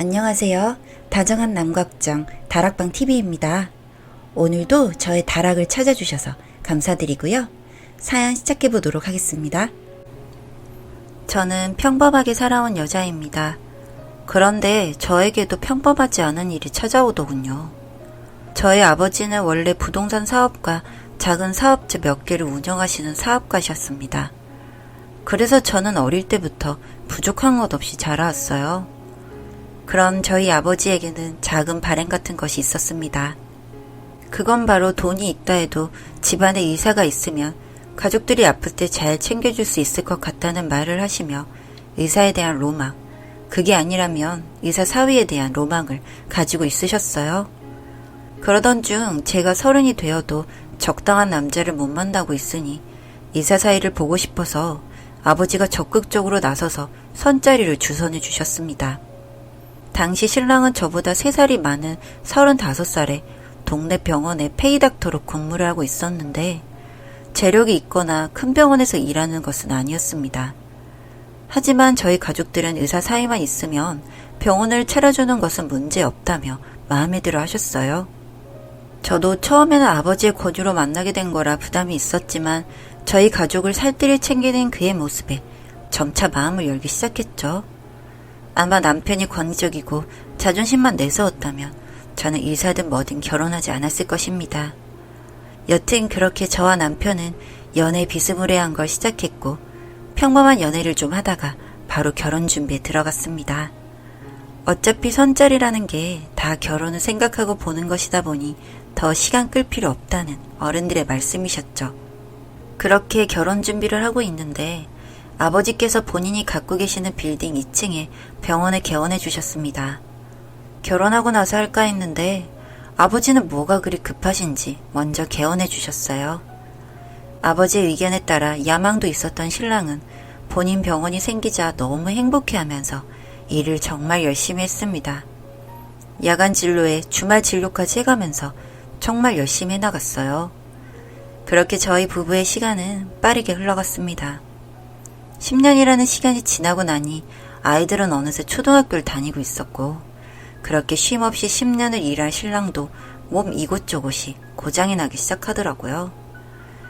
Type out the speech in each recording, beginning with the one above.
안녕하세요. 다정한 남걱정 다락방TV입니다. 오늘도 저의 다락을 찾아주셔서 감사드리고요. 사연 시작해보도록 하겠습니다. 저는 평범하게 살아온 여자입니다. 그런데 저에게도 평범하지 않은 일이 찾아오더군요. 저의 아버지는 원래 부동산 사업과 작은 사업체 몇 개를 운영하시는 사업가셨습니다. 그래서 저는 어릴 때부터 부족한 것 없이 자라왔어요. 그럼 저희 아버지에게는 작은 바램 같은 것이 있었습니다. 그건 바로 돈이 있다 해도 집안에 의사가 있으면 가족들이 아플 때 잘 챙겨줄 수 있을 것 같다는 말을 하시며 의사에 대한 로망, 그게 아니라면 의사 사위에 대한 로망을 가지고 있으셨어요. 그러던 중 제가 30이 되어도 적당한 남자를 못 만나고 있으니 의사 사위를 보고 싶어서 아버지가 적극적으로 나서서 선자리를 주선해 주셨습니다. 당시 신랑은 저보다 3살이 많은 35살에 동네 병원에 페이닥터로 근무를 하고 있었는데 재력이 있거나 큰 병원에서 일하는 것은 아니었습니다. 하지만 저희 가족들은 의사 사위만 있으면 병원을 차려주는 것은 문제없다며 마음에 들어 하셨어요. 저도 처음에는 아버지의 권유로 만나게 된 거라 부담이 있었지만 저희 가족을 살뜰히 챙기는 그의 모습에 점차 마음을 열기 시작했죠. 아마 남편이 권위적이고 자존심만 내세웠다면 저는 의사든 뭐든 결혼하지 않았을 것입니다. 여튼 그렇게 저와 남편은 연애 비스무리한 걸 시작했고 평범한 연애를 좀 하다가 바로 결혼 준비에 들어갔습니다. 어차피 선짜리라는 게 다 결혼을 생각하고 보는 것이다 보니 더 시간 끌 필요 없다는 어른들의 말씀이셨죠. 그렇게 결혼 준비를 하고 있는데 아버지께서 본인이 갖고 계시는 빌딩 2층에 병원을 개원해 주셨습니다. 결혼하고 나서 할까 했는데 아버지는 뭐가 그리 급하신지 먼저 개원해 주셨어요. 아버지의 의견에 따라 야망도 있었던 신랑은 본인 병원이 생기자 너무 행복해하면서 일을 정말 열심히 했습니다. 야간 진료에 주말 진료까지 해가면서 정말 열심히 해나갔어요. 그렇게 저희 부부의 시간은 빠르게 흘러갔습니다. 10년이라는 시간이 지나고 나니 아이들은 어느새 초등학교를 다니고 있었고 그렇게 쉼없이 10년을 일할 신랑도 몸 이곳저곳이 고장이 나기 시작하더라고요.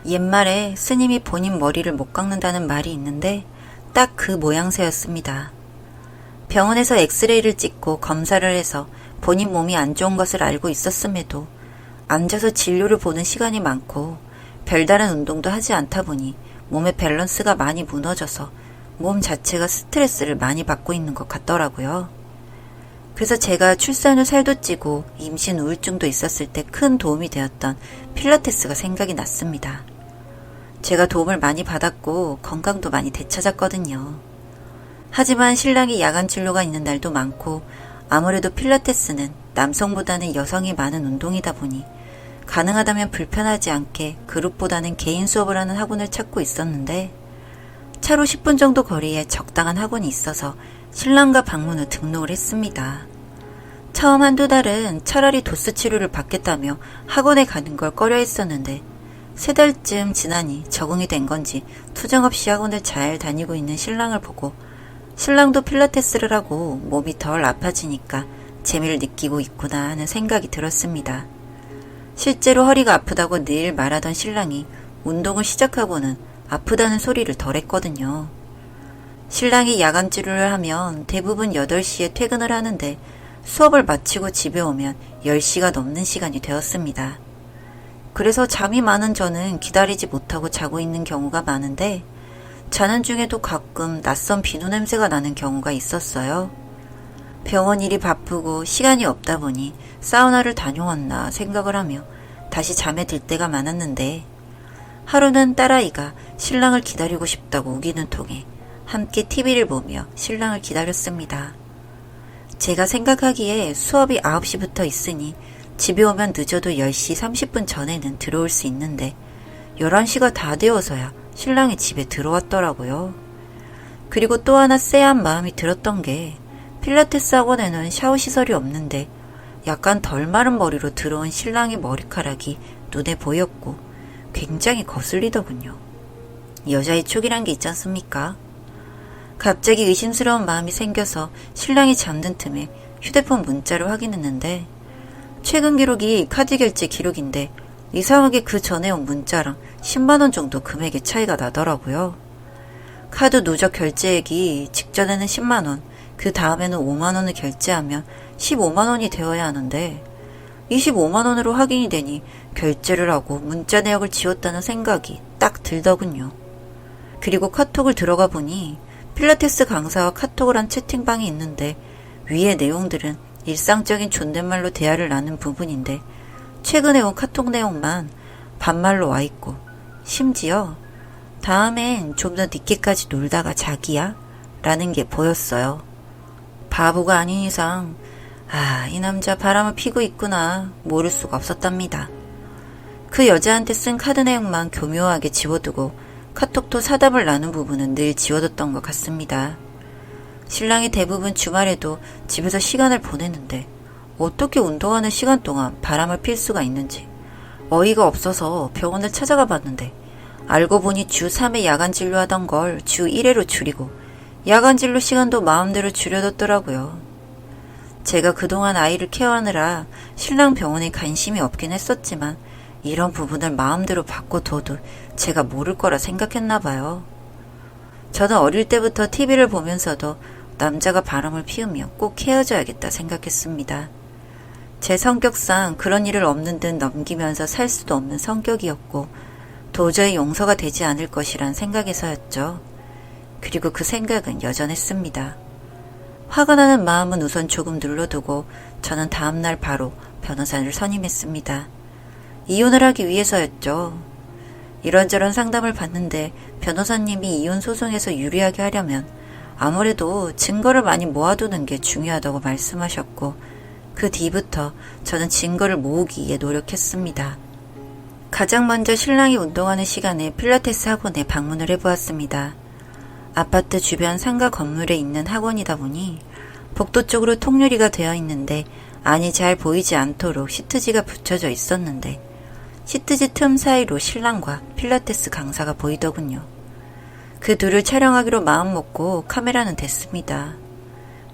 옛말에 스님이 본인 머리를 못 깎는다는 말이 있는데 딱 그 모양새였습니다. 병원에서 엑스레이를 찍고 검사를 해서 본인 몸이 안 좋은 것을 알고 있었음에도 앉아서 진료를 보는 시간이 많고 별다른 운동도 하지 않다 보니 몸의 밸런스가 많이 무너져서 몸 자체가 스트레스를 많이 받고 있는 것 같더라고요. 그래서 제가 출산 후 살도 찌고 임신 우울증도 있었을 때 큰 도움이 되었던 필라테스가 생각이 났습니다. 제가 도움을 많이 받았고 건강도 많이 되찾았거든요. 하지만 신랑이 야간 진료가 있는 날도 많고 아무래도 필라테스는 남성보다는 여성이 많은 운동이다 보니 가능하다면 불편하지 않게 그룹보다는 개인 수업을 하는 학원을 찾고 있었는데 차로 10분 정도 거리에 적당한 학원이 있어서 신랑과 방문 후 등록을 했습니다. 처음 한두 달은 차라리 도수 치료를 받겠다며 학원에 가는 걸 꺼려 했었는데 3달쯤 지나니 적응이 된 건지 투정없이 학원을 잘 다니고 있는 신랑을 보고 신랑도 필라테스를 하고 몸이 덜 아파지니까 재미를 느끼고 있구나 하는 생각이 들었습니다. 실제로 허리가 아프다고 늘 말하던 신랑이 운동을 시작하고는 아프다는 소리를 덜 했거든요. 신랑이 야간 진료를 하면 대부분 8시에 퇴근을 하는데 수업을 마치고 집에 오면 10시가 넘는 시간이 되었습니다. 그래서 잠이 많은 저는 기다리지 못하고 자고 있는 경우가 많은데 자는 중에도 가끔 낯선 비누 냄새가 나는 경우가 있었어요. 병원 일이 바쁘고 시간이 없다 보니 사우나를 다녀왔나 생각을 하며 다시 잠에 들 때가 많았는데 하루는 딸아이가 신랑을 기다리고 싶다고 우기는 통에 함께 TV를 보며 신랑을 기다렸습니다. 제가 생각하기에 수업이 9시부터 있으니 집에 오면 늦어도 10시 30분 전에는 들어올 수 있는데 11시가 다 되어서야 신랑이 집에 들어왔더라고요. 그리고 또 하나 쎄한 마음이 들었던 게 필라테스 학원에는 샤워 시설이 없는데 약간 덜 마른 머리로 들어온 신랑의 머리카락이 눈에 보였고 굉장히 거슬리더군요. 여자의 촉이란 게 있지 않습니까? 갑자기 의심스러운 마음이 생겨서 신랑이 잠든 틈에 휴대폰 문자를 확인했는데 최근 기록이 카드 결제 기록인데 이상하게 그 전에 온 문자랑 10만원 정도 금액의 차이가 나더라고요. 카드 누적 결제액이 직전에는 10만원, 그 다음에는 5만원을 결제하면 15만원이 되어야 하는데 25만원으로 확인이 되니 결제를 하고 문자 내역을 지웠다는 생각이 딱 들더군요. 그리고 카톡을 들어가 보니 필라테스 강사와 카톡을 한 채팅방이 있는데 위의 내용들은 일상적인 존댓말로 대화를 나눈 부분인데 최근에 온 카톡 내용만 반말로 와 있고 심지어 다음엔 좀 더 늦게까지 놀다가 자기야? 라는 게 보였어요. 바보가 아닌 이상 이 남자 바람을 피고 있구나 모를 수가 없었답니다. 그 여자한테 쓴 카드 내용만 교묘하게 지워두고 카톡도 사담을 나눈 부분은 늘 지워뒀던 것 같습니다. 신랑이 대부분 주말에도 집에서 시간을 보내는데 어떻게 운동하는 시간 동안 바람을 필 수가 있는지 어이가 없어서 병원을 찾아가 봤는데 알고 보니 주 3회 야간 진료하던 걸 주 1회로 줄이고 야간 진료 시간도 마음대로 줄여뒀더라고요. 제가 그동안 아이를 케어하느라 신랑 병원에 관심이 없긴 했었지만 이런 부분을 마음대로 바꿔둬도 제가 모를 거라 생각했나 봐요. 저는 어릴 때부터 TV를 보면서도 남자가 바람을 피우면 꼭 헤어져야겠다 생각했습니다. 제 성격상 그런 일을 없는 듯 넘기면서 살 수도 없는 성격이었고 도저히 용서가 되지 않을 것이란 생각에서였죠. 그리고 그 생각은 여전했습니다. 화가 나는 마음은 우선 조금 눌러두고 저는 다음날 바로 변호사를 선임했습니다. 이혼을 하기 위해서였죠. 이런저런 상담을 받는데 변호사님이 이혼 소송에서 유리하게 하려면 아무래도 증거를 많이 모아두는 게 중요하다고 말씀하셨고 그 뒤부터 저는 증거를 모으기 위해 노력했습니다. 가장 먼저 신랑이 운동하는 시간에 필라테스 학원에 방문을 해보았습니다. 아파트 주변 상가 건물에 있는 학원이다 보니 복도 쪽으로 통유리가 되어 있는데 안이 잘 보이지 않도록 시트지가 붙여져 있었는데 시트지 틈 사이로 신랑과 필라테스 강사가 보이더군요. 그 둘을 촬영하기로 마음먹고 카메라는 댔습니다.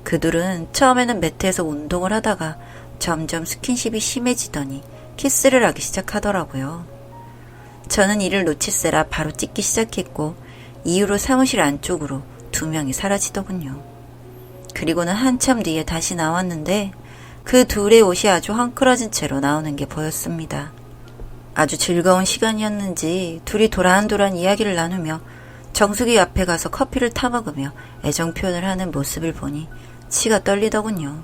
그 둘은 처음에는 매트에서 운동을 하다가 점점 스킨십이 심해지더니 키스를 하기 시작하더라고요. 저는 이를 놓치세라 바로 찍기 시작했고 이후로 사무실 안쪽으로 두 명이 사라지더군요. 그리고는 한참 뒤에 다시 나왔는데 그 둘의 옷이 아주 헝클어진 채로 나오는 게 보였습니다. 아주 즐거운 시간이었는지 둘이 도란도란 이야기를 나누며 정수기 앞에 가서 커피를 타먹으며 애정 표현을 하는 모습을 보니 치가 떨리더군요.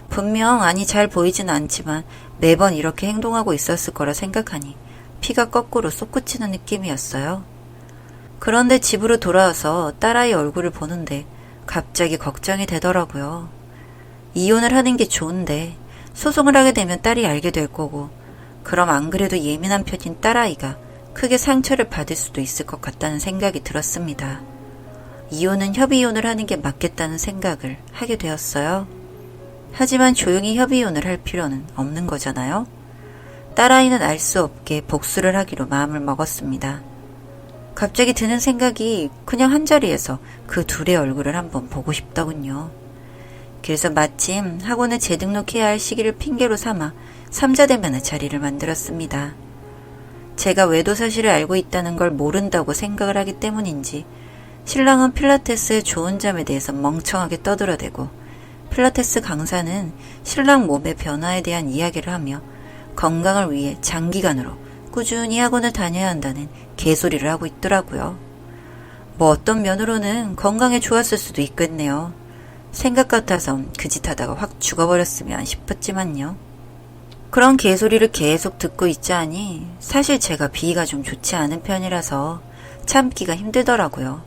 분명 안이 잘 보이진 않지만 매번 이렇게 행동하고 있었을 거라 생각하니 피가 거꾸로 솟구치는 느낌이었어요. 그런데 집으로 돌아와서 딸아이 얼굴을 보는데 갑자기 걱정이 되더라고요. 이혼을 하는 게 좋은데 소송을 하게 되면 딸이 알게 될 거고 그럼 안 그래도 예민한 편인 딸아이가 크게 상처를 받을 수도 있을 것 같다는 생각이 들었습니다. 이혼은 협의이혼을 하는 게 맞겠다는 생각을 하게 되었어요. 하지만 조용히 협의이혼을 할 필요는 없는 거잖아요. 딸아이는 알 수 없게 복수를 하기로 마음을 먹었습니다. 갑자기 드는 생각이 그냥 한자리에서 그 둘의 얼굴을 한번 보고 싶더군요. 그래서 마침 학원에 재등록해야 할 시기를 핑계로 삼아 삼자대면의 자리를 만들었습니다. 제가 외도 사실을 알고 있다는 걸 모른다고 생각을 하기 때문인지 신랑은 필라테스의 좋은 점에 대해서 멍청하게 떠들어대고 필라테스 강사는 신랑 몸의 변화에 대한 이야기를 하며 건강을 위해 장기간으로 꾸준히 학원을 다녀야 한다는 개소리를 하고 있더라고요. 뭐 어떤 면으로는 건강에 좋았을 수도 있겠네요. 생각 같아선 그 짓 하다가 확 죽어버렸으면 싶었지만요. 그런 개소리를 계속 듣고 있자니 사실 제가 비위가 좀 좋지 않은 편이라서 참기가 힘들더라고요.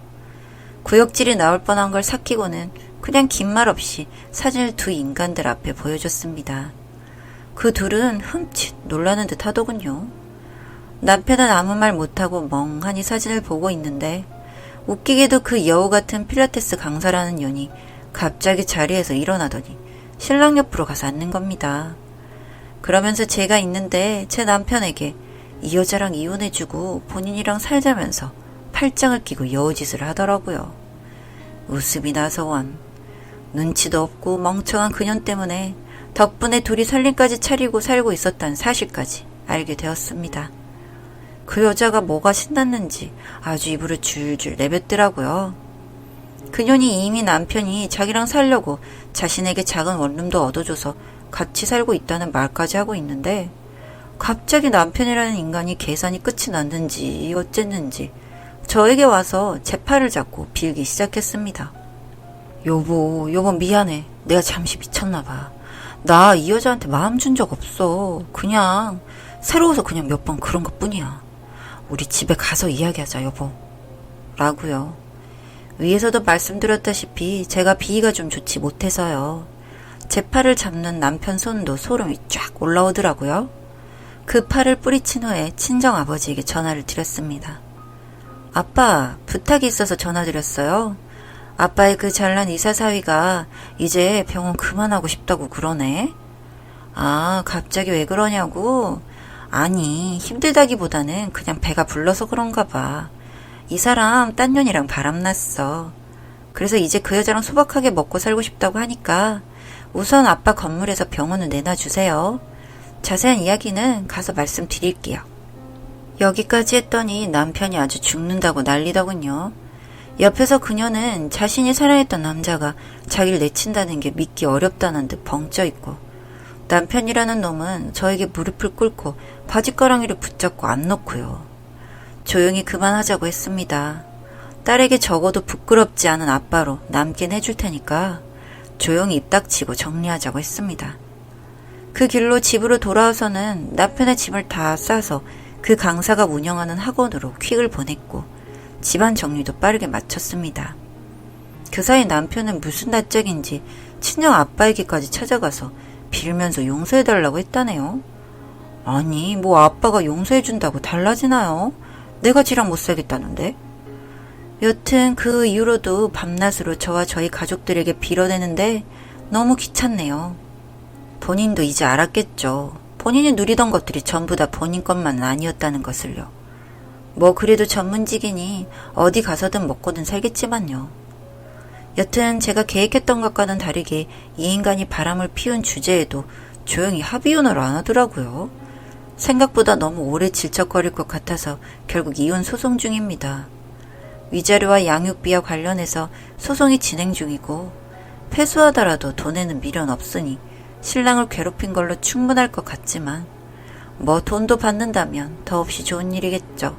구역질이 나올 뻔한 걸 삭히고는 그냥 긴 말 없이 사진을 두 인간들 앞에 보여줬습니다. 그 둘은 흠칫 놀라는 듯 하더군요. 남편은 아무 말 못하고 멍하니 사진을 보고 있는데 웃기게도 그 여우 같은 필라테스 강사라는 년이 갑자기 자리에서 일어나더니 신랑 옆으로 가서 앉는 겁니다. 그러면서 제가 있는데 제 남편에게 이 여자랑 이혼해주고 본인이랑 살자면서 팔짱을 끼고 여우짓을 하더라고요. 웃음이 나서 원. 눈치도 없고 멍청한 그년 때문에 덕분에 둘이 살림까지 차리고 살고 있었다는 사실까지 알게 되었습니다. 그 여자가 뭐가 신났는지 아주 입으로 줄줄 내뱉더라고요. 그년이 이미 남편이 자기랑 살려고 자신에게 작은 원룸도 얻어줘서 같이 살고 있다는 말까지 하고 있는데 갑자기 남편이라는 인간이 계산이 끝이 났는지 어쨌는지 저에게 와서 제 팔을 잡고 빌기 시작했습니다. 여보 미안해. 내가 잠시 미쳤나 봐. 나 이 여자한테 마음 준 적 없어. 그냥 새로워서 그냥 몇 번 그런 것 뿐이야. 우리 집에 가서 이야기하자 여보. 라고요. 위에서도 말씀드렸다시피 제가 비위가 좀 좋지 못해서요. 제 팔을 잡는 남편 손도 소름이 쫙 올라오더라고요. 그 팔을 뿌리친 후에 친정아버지에게 전화를 드렸습니다. 아빠, 부탁이 있어서 전화드렸어요. 아빠의 그 잘난 의사사위가 이제 병원 그만하고 싶다고 그러네. 아, 갑자기 왜 그러냐고? 아니, 힘들다기보다는 그냥 배가 불러서 그런가 봐. 이 사람 딴 년이랑 바람났어. 그래서 이제 그 여자랑 소박하게 먹고 살고 싶다고 하니까 우선 아빠 건물에서 병원을 내놔주세요. 자세한 이야기는 가서 말씀드릴게요. 여기까지 했더니 남편이 아주 죽는다고 난리더군요. 옆에서 그녀는 자신이 사랑했던 남자가 자기를 내친다는 게 믿기 어렵다는 듯 벙쪄있고 남편이라는 놈은 저에게 무릎을 꿇고 바짓가랑이를 붙잡고 안 놓고요. 조용히 그만하자고 했습니다. 딸에게 적어도 부끄럽지 않은 아빠로 남긴 해줄 테니까 조용히 입 닥치고 정리하자고 했습니다. 그 길로 집으로 돌아와서는 남편의 짐을 다 싸서 그 강사가 운영하는 학원으로 퀵을 보냈고 집안 정리도 빠르게 마쳤습니다. 그 사이 남편은 무슨 낯짝인지 친정 아빠에게까지 찾아가서 빌면서 용서해달라고 했다네요. 아니, 뭐 아빠가 용서해준다고 달라지나요? 내가 지랑 못 살겠다는데. 여튼 그 이후로도 밤낮으로 저와 저희 가족들에게 빌어대는데 너무 귀찮네요. 본인도 이제 알았겠죠. 본인이 누리던 것들이 전부 다 본인 것만은 아니었다는 것을요. 뭐 그래도 전문직이니 어디 가서든 먹고는 살겠지만요. 여튼 제가 계획했던 것과는 다르게 이 인간이 바람을 피운 주제에도 조용히 합의혼을 안 하더라고요. 생각보다 너무 오래 질척거릴 것 같아서 결국 이혼 소송 중입니다. 위자료와 양육비와 관련해서 소송이 진행 중이고 패소하더라도 돈에는 미련 없으니 신랑을 괴롭힌 걸로 충분할 것 같지만 뭐 돈도 받는다면 더없이 좋은 일이겠죠.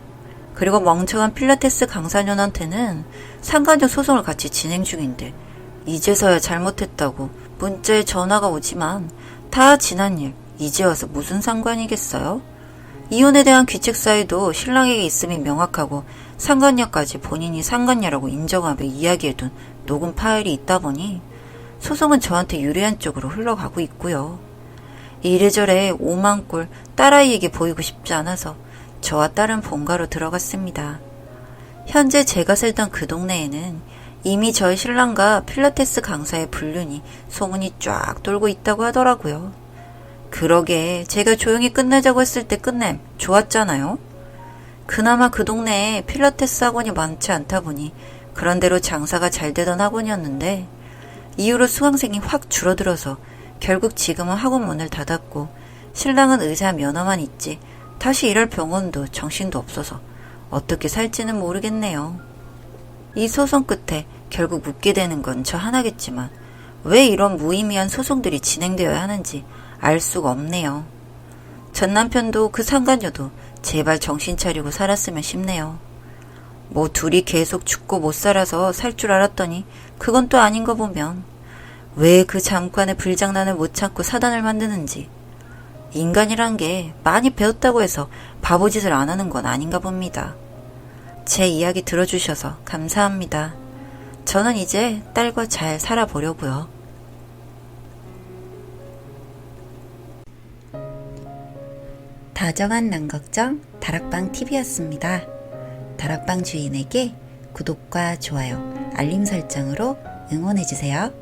그리고 멍청한 필라테스 강사년한테는 상간녀 소송을 같이 진행 중인데 이제서야 잘못했다고 문자에 전화가 오지만 다 지난 일, 이제 와서 무슨 상관이겠어요? 이혼에 대한 귀책 사유도 신랑에게 있음이 명확하고 상간녀까지 본인이 상간녀라고 인정하며 이야기해둔 녹음 파일이 있다 보니 소송은 저한테 유리한 쪽으로 흘러가고 있고요. 이래저래 오만꼴 딸아이에게 보이고 싶지 않아서 저와 딸은 본가로 들어갔습니다. 현재 제가 살던 그 동네에는 이미 저희 신랑과 필라테스 강사의 불륜이 소문이 쫙 돌고 있다고 하더라고요. 그러게 제가 조용히 끝내자고 했을 때 끝냄 좋았잖아요. 그나마 그 동네에 필라테스 학원이 많지 않다 보니 그런대로 장사가 잘 되던 학원이었는데 이후로 수강생이 확 줄어들어서 결국 지금은 학원 문을 닫았고 신랑은 의사 면허만 있지 다시 일할 병원도 정신도 없어서 어떻게 살지는 모르겠네요. 이 소송 끝에 결국 묻게 되는 건 저 하나겠지만 왜 이런 무의미한 소송들이 진행되어야 하는지 알 수가 없네요. 전 남편도 그 상간녀도 제발 정신 차리고 살았으면 싶네요. 뭐 둘이 계속 죽고 못 살아서 살 줄 알았더니 그건 또 아닌 거 보면 왜 그 잠깐의 불장난을 못 참고 사단을 만드는지 인간이란 게 많이 배웠다고 해서 바보짓을 안 하는 건 아닌가 봅니다. 제 이야기 들어주셔서 감사합니다. 저는 이제 딸과 잘 살아보려고요. 다정한 남걱정 다락방TV였습니다. 다락방 주인에게 구독과 좋아요, 알림 설정으로 응원해주세요.